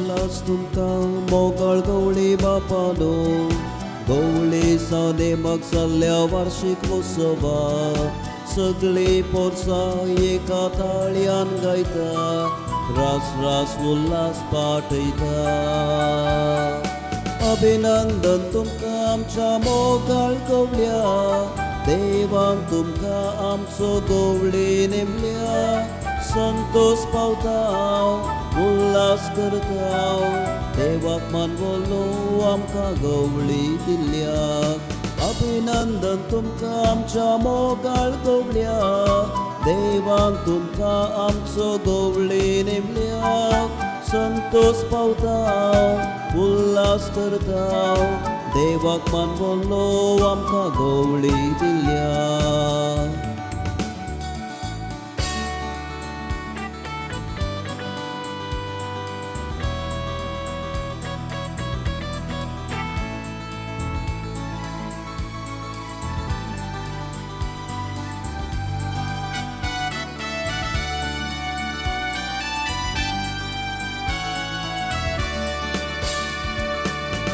उल्हास तुमकां मोगाळ गवळी बापालो गवळी सानेमाक जाल्ल्या वार्षिक उत्सवाक सगळी पोरसां एका ताळयान गायता रास रास उल्हास पाठयता अभिनंदन तुमकां आमच्या मोगाळ गवळ्या देवान तुमकां आमचो गवळी नेमल्या संतोष पावता उल्हास करता देवाक मानवलो आमकां गवळी दिल्ल्याक अभिनंदन तुमकां आमच्या मोगाळ गवळ्या देवान तुमकां आमचो गवळी नेमल्याक संतोष पावता उल्हास करता देवाक मानवलो आमकां गवळी दिल्ल्याक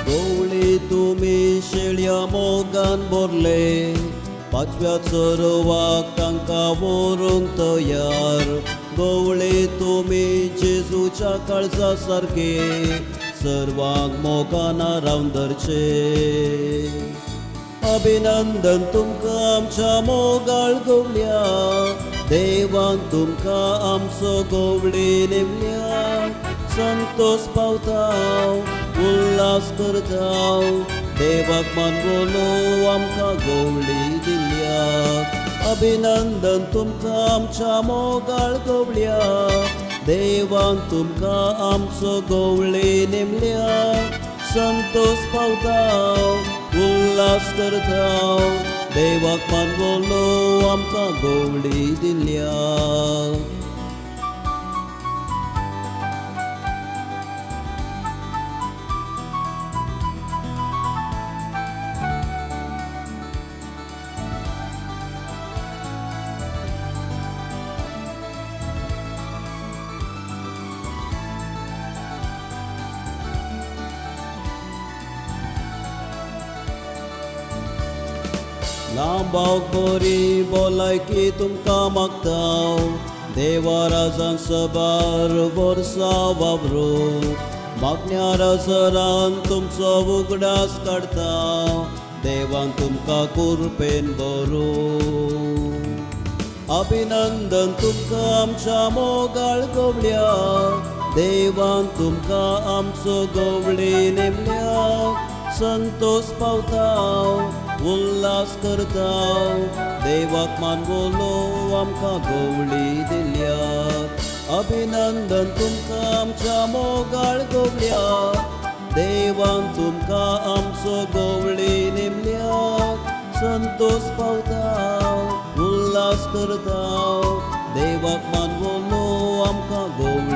गवळी तुमी शेळया मोगान भरले पाचव्या चरवाक तांकां व्हरूंक तयार गवळी तुमी जेजूच्या काळजा सारके सर्वांक मोगाना रावन धरचे अभिनंदन तुमकां आमच्या मोगाळ गवळ्या देवान तुमकां आमचो गवळी नेमल्या संतोष पावता उल्हास करता देवाक मानवलो आमकां गवळी दिल्ल्याक अभिनंदन तुमकां आमच्या मोगाळ गवळ्या देवान तुमकां आमचो गवळी नेमल्या संतोष पावता उल्हास करता देवाक मानवलो आमकां गवळी दिल्ल्याक लांबावक बरी भलायकी तुमकां मागता देवा राजान सबार वर्सां वावरो मागण्या राजरान तुमचो उगडास काडता देवान तुमकां कुरपेन बरो अभिनंदन तुमकां आमच्या मोगाळ गवळ्या देवान तुमकां आमचो गवळी नेमल्या संतोष पावता उल्हास करता देवाक मानवलो आमकां गवळी दिल्ल्याक अभिनंदन तुमकां आमच्या मोगाळ गवळ्या देवान तुमकां आमचो गवळी नेमल्याक संतोष पावता उल्हास करता देवाक मानवलो आमकां गवळी